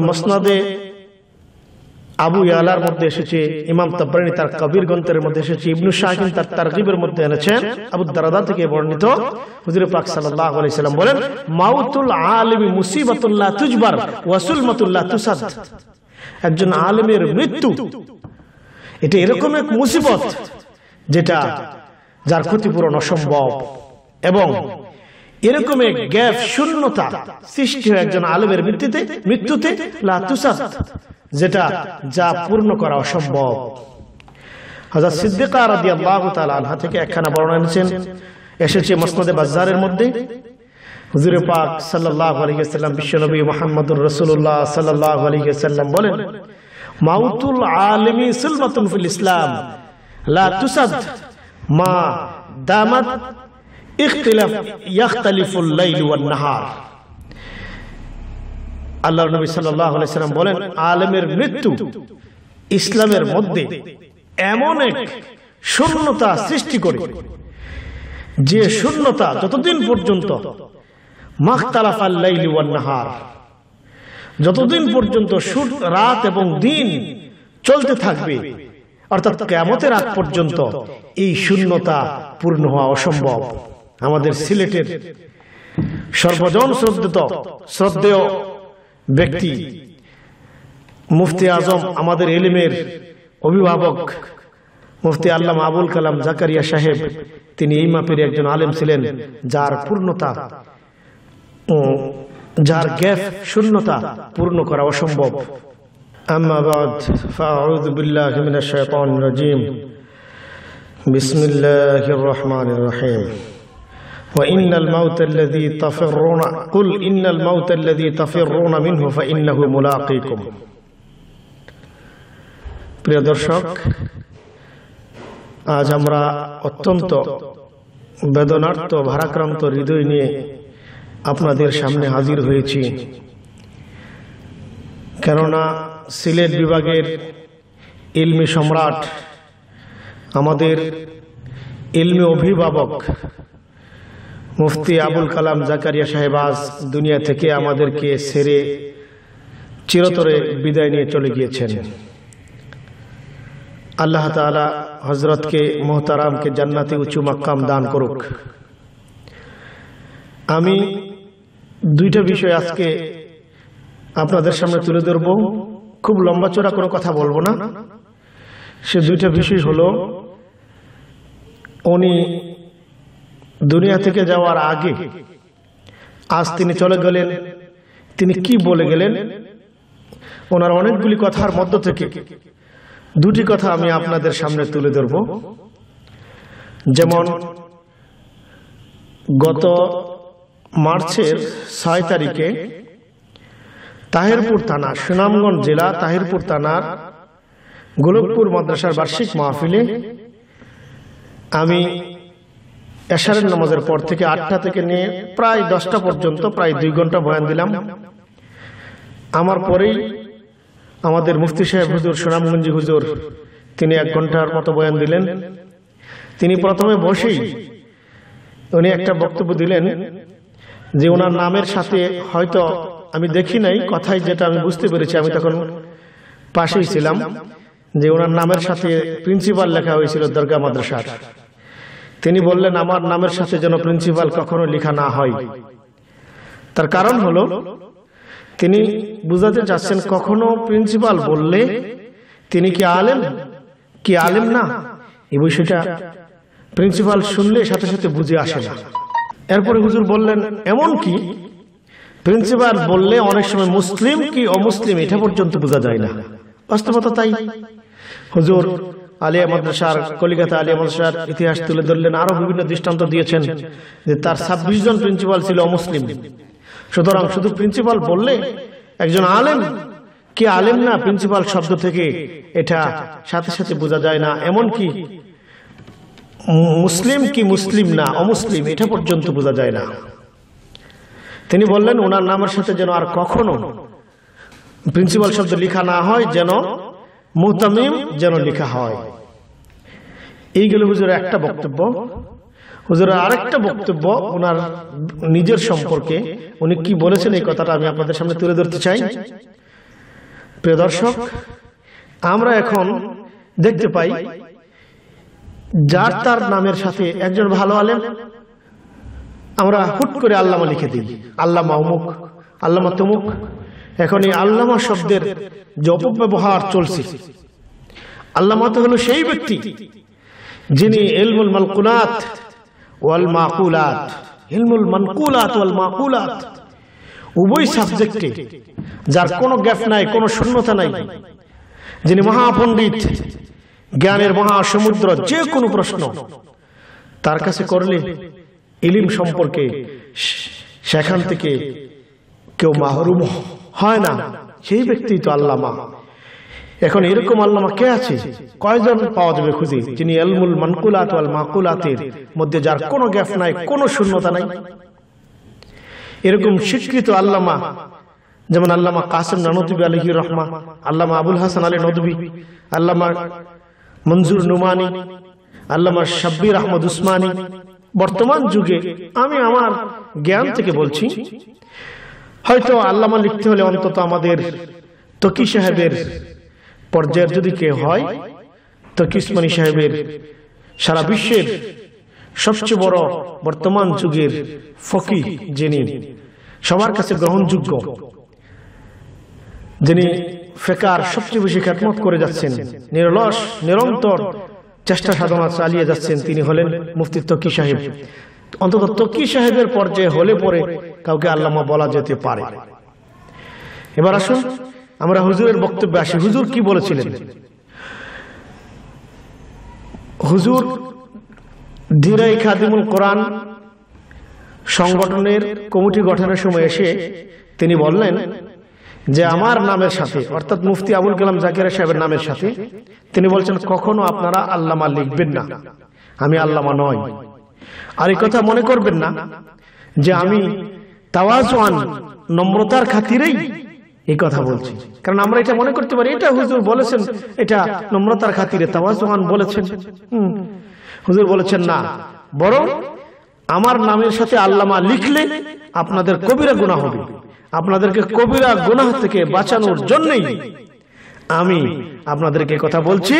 মুসনাদে আবু ইয়ালার মধ্যে এসেছে, ইমাম তাবরানী তার কবির গ্রন্থের মধ্যে এসেছে, ইবনু শাহিন তার তারগিবের মধ্যে এনেছেন। আবু দারদা থেকে বর্ণিত, হুজুর পাক সাল্লাল্লাহু আলাইহি সাল্লাম বলেন, মাউতুল আলিমি মুসিবাতুল লা তুজবার ওয়া সুলমাতুল লা তুসাদ। একজন আলেমের মৃত্যু এটা এরকম এক মুসিবত যেটা যার ক্ষতিপূরণ অসম্ভব, এবং এরকম এক গ্যাপ শূন্যতা সৃষ্টি হয় একজন আলেমের মৃত্যুতে লা তুসাদ, যেটা যা পূর্ণ করা অসম্ভব। হযরত সিদ্দিকা রাদিয়াল্লাহু তাআলা আনহা থেকে একখানা বর্ণনা এনেছেন, এসেছে মুসনাদে বাজ্জারের মধ্যে। হুজুর পাক সাল্লাল্লাহু আলাইহি ওয়াসাল্লাম বিশ্বনবী মুহাম্মদুর রাসূলুল্লাহ সাল্লাল্লাহু আলাইহি ওয়াসাল্লাম বলেন, মাউতুল আলিমি সুলমাতুন ফিল ইসলাম লা তুসাদ মা দামাত ইয়াখতালিফুল লাইল ওয়ান নাহার। আল্লাহর নবী সাল্লাল্লাহু আলাইহি ওয়াসাল্লাম বলেন, আলেমের মৃত্যু ইসলামের মধ্যে এমন এক শূন্যতা সৃষ্টি করে, যে শূন্যতা যতদিন পর্যন্ত মাখতালাফাল লাইল ওয়ান নাহার, যতদিন পর্যন্ত রাত এবং দিন চলতে থাকবে, অর্থাৎ কিয়ামতের আগ পর্যন্ত এই শূন্যতা পূর্ণ হওয়া অসম্ভব। আমাদের সিলেটের সর্বজন শ্রদ্ধেয় ব্যক্তি মুফতি আজম, আমাদের ইলমের অভিভাবক মুফতি আল্লামা আবুল কালাম জাকারিয়া সাহেব, তিনি এই মাপের একজন আলেম ছিলেন, যার পূর্ণতা, যার গ্যাপ শূন্যতা পূর্ণ করা অসম্ভব। আম্মা বাদ, ফাআউযু বিল্লাহি মিনাশ শাইতানির রাজীম। বিসমিল্লাহির রহমানির রহিম। وإن الموت الذي تفرون قل إن الموت الذي تفرون منه فإنه ملاقيكم। প্রিয় দর্শক, আজ আমরা অত্যন্ত বেদনার্ত ভারাক্রান্ত হৃদয় নিয়ে আপনাদের সামনে হাজির হয়েছি, কেননা সিলেট বিভাগের ইলমি সম্রাট, আমাদের ইলমি অভিভাবক মুফতি আবুল কালাম জাকারিয়া সাহেব আজ দুনিয়া থেকে আমাদেরকে ছেড়ে চিরতরে বিদায় নিয়ে চলে গিয়েছেন। আল্লাহ তাআলা হযরতকে মুহতারামকে জান্নাতে উঁচু মাকাম দান করুক। আমি দুইটা বিষয় আজকে আপনাদের সামনে তুলে ধরব, খুব লম্বা চড়া কোনো কথা বলবো না। সে দুইটা বিষয় হলো, উনি দুনিয়া থেকে যাওয়ার আগে আজ তিনি চলে গেলেন, তিনি কি বলে গেলেন, ওনার অনেকগুলি কথার মধ্য থেকে দুটি কথা আমি আপনাদের সামনে তুলে ধরব। যেমন গত মার্চের 6 তারিখে তাহিরপুর থানা, সুনামগঞ্জ জেলা তাহিরপুর থানার গোলকপুর মাদ্রাসার বার্ষিক মাহফিলে আমি এশারের নামাজের পর থেকে 8টা থেকে নিয়ে প্রায় 10টা পর্যন্ত প্রায় 2 ঘন্টা বয়ান দিলাম। আমার পরেই আমাদের মুফতি সাহেব হুজুর, সুনামগঞ্জি হুজুর, তিনি 1 ঘন্টার মতো বয়ান দিলেন। তিনি প্রথমে বসেই উনি একটা বক্তব্য দিলেন যে ওনার নামের সাথে, হয়তো আমি দেখি নাই, কথাই যেটা আমি বুঝতে পেরেছি, আমি তখন পাশেই ছিলাম, যে ওনার নামের সাথে প্রিন্সিপাল লেখা হয়েছিল দরগা মাদ্রাসার। তিনি বললেন, আমার নামের সাথে যেন প্রিন্সিপাল কখনো লেখা না হয়। তার কারণ হলো, তিনি বুঝাতে চাচ্ছেন, কখনো প্রিন্সিপাল বললে তিনি কি আলেম কি আলেম না, এই বিষয়টা প্রিন্সিপাল শুনলে সাথে সাথে বুঝে আসে না। এরপরে হুজুর বললেন, এমন কি প্রিন্সিপাল বললে অনেক সময় মুসলিম কি অমুসলিম এটা পর্যন্ত বোঝা যায় না। বাস্তবতা তাই। হুজুর আলিয়া মাদ্রাসার, কলিকাতা আলিয়া মাদ্রাসার ইতিহাস তুলে ধরলেন, আরো বিভিন্ন দৃষ্টান্ত দিয়েছেন যে তার 26 জন প্রিন্সিপাল ছিল অমুসলিম। সুতরাং শুধু প্রিন্সিপাল বললে একজন আলেম কি আলেম না, প্রিন্সিপাল শব্দ থেকে এটা সাথে সাথে বোঝা যায় না। এমনকি মুসলিম কি মুসলিম না অমুসলিম এটা পর্যন্ত বোঝা যায় না। তিনি বললেন, ওনার নামের সাথে যেন আর কখনো প্রিন্সিপাল শব্দ লেখা না হয়, যেন মুহতামিম যেন লেখা হয়। এইগুলো হুজুরের একটা বক্তব্য। হুজুরের আরেকটা বক্তব্য ওনার নিজের সম্পর্কে, উনি কি বলেছেন এই কথাটা আমি আপনাদের সামনে তুলে ধরতে চাই। প্রিয় দর্শক, আমরা এখন দেখতে পাই যার তার নামের সাথে একজন ভালো আলেম আমরা হুট করে আল্লামা লিখে দিই, আল্লামা অমুক, আল্লামা তমুক। এখন এই আল্লামা শব্দের যে অপব্যবহার চলছে, আল্লামা তো হলো সেই ব্যক্তি যিনি ইলমুল মানকুলাত ওয়াল মাকুলাত, ইলমুল মানকুলাত ওয়াল মাকুলাত উভয় সাবজেক্টে যার কোনো গ্যাপ নাই, কোনো শূন্যতা নাই, যিনি মহাপণ্ডিত, জ্ঞানের মহাসমুদ্র, যে কোনো প্রশ্ন তার কাছে করলে ইলম সম্পর্কে সেখান থেকে কেউ মাহরুম হয় না, সেই ব্যক্তি তো আল্লামা। এখন এরকম আল্লামা কে আছে, কয়জন পাওয়া যাবে খুঁজে, যিনি ইলমুল মানকুলাত ওয়াল মাকুলাতের মধ্যে যার কোনো গ্যাপ নাই, কোনো শূন্যতা নাই। এরকম স্বীকৃত আল্লামা যেমন আল্লামা কাসিম নানতুবি আলাইহির রহমা, আল্লামা আবুল হাসান আলী নদভী, আল্লামা মনজুর নুমানি, আল্লামা শাব্বির আহমদ উসমানী। বর্তমান যুগে আমি আমার জ্ঞান থেকে বলছি, হয়তো আল্লামা লিখতে হলে অন্তত আমাদের তকি সাহেবের পর্যায়ের যদি কে হয়, তকি উসমানী সাহেবের সারা বিশ্বের সবচেয়ে বড় বর্তমান যুগের ফকিহ, যিনি সবার কাছে গ্রহণযোগ্য, যিনি ফিকহের সবচেয়ে বেশি খেদমত করে যাচ্ছেন, নিরলস নিরন্তর চেষ্টা সাধনা চালিয়ে যাচ্ছেন, তিনি হলেন মুফতি তকি সাহেব। অন্তত তকি সাহেবের পর্যায়ে হলে পরে কাউকে আল্লামা বলা যেতে পারে। এবার আসুন আমরা হুজুরের বক্তব্যে আসি। হুজুর কি বলেছিলেন? হুজুর ধীরাই খাদিমুল কোরআন সংগঠনের কমিটি গঠনের সময় এসে তিনি বললেন যে আমার নামের সাথে, অর্থাৎ মুফতি আবুল কালাম জাকির সাহেবের নামের সাথে তিনি বলছেন কখনো আপনারা আল্লামা লিখবেন না, আমি আল্লামা নই। আর এই কথা মনে করবেন না যে আমি তাওয়াজুআন নম্রতার খাতিরেই এই কথা বলছি, কারণ আমরা এটা মনে করতে পারি এটা হুজুর বলেছেন, এটা নম্রতার খাতিরে তাওয়াজুআন বলেছেন। হুজুর বলেছেন না, বরং আমার নামের সাথে আল্লামা লিখলে আপনাদের কবিরা গুনাহ হবে, আপনাদেরকে কবিরা গুনাহ থেকে বাঁচানোর জন্যই আমি আপনাদেরকে কথা বলছি,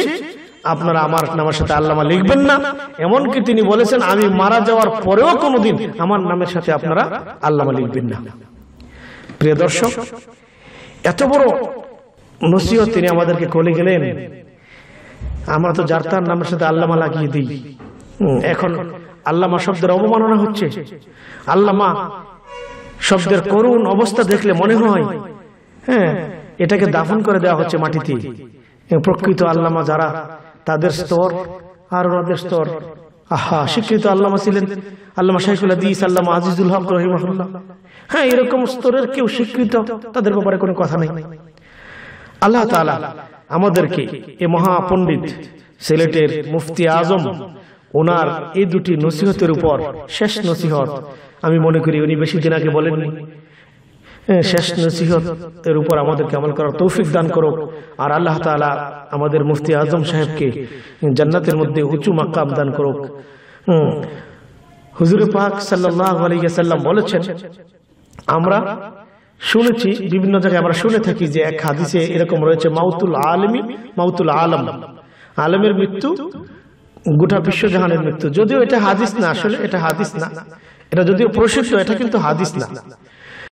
আপনারা আমার নামের সাথে আল্লামা লিখবেন না। এমনকি তিনি বলেছেন আমি মারা যাওয়ার পরেও কোনোদিন আমার নামের সাথে আপনারা আল্লামা লিখবেন না। প্রিয় দর্শক, এত বড় নসিহত তিনি আমাদেরকে করে গেলেন, আমরা তো যার তার নামের সাথে আল্লামা লাগিয়ে দিই। এখন আল্লামা শব্দের অবমাননা হচ্ছে। আল্লামা শব্দের করুণ অবস্থা দেখলে মনে হয় এটাকে দাফন করে দেওয়া হচ্ছে মাটিতে। প্রকৃত আল্লামা যারা, তাদের স্তর আর ওনাদের স্তর, আহা, স্বীকৃত আল্লামা ছিলেন আল্লামা শাইখুল হাদিস আল্লামা আজিজুল হক রাহিমাহুল্লাহ। এরকম স্তরের কেউ স্বীকৃত, তাদের ব্যাপারে কোনো কথা নেই। আল্লাহ তাআলা আমাদেরকে এই মহাপণ্ডিত সিলেটের মুফতি আজম ওনার এই দুটি নসিহতের উপর শেষ নসিহত, আমি মনে করি উনি বেশি দিন আগে বলেননি, শেষ নসিহতের উপর আমাদেরকে আমল করার তৌফিক দান করুক। আর আল্লাহ তাআলা আমাদের মুফতি আজম সাহেবকে জান্নাতের মধ্যে উঁচু মাকাম দান করুক। হুজুর পাক সাল্লাল্লাহু আলাইহি ওয়াসাল্লাম বলেছেন, আমরা শুনেছি বিভিন্ন জায়গায় আমরা শুনে থাকি যে এক হাদিসে এরকম রয়েছে, মাউতুল আলমি মাউতুল আলম, আলমের মৃত্যু গোটা বিশ্বজাহানের মৃত্যু। যদিও এটা হাদিস না, আসলে এটা হাদিস না, এটা যদিও প্রসিদ্ধ, এটা কিন্তু হাদিস না।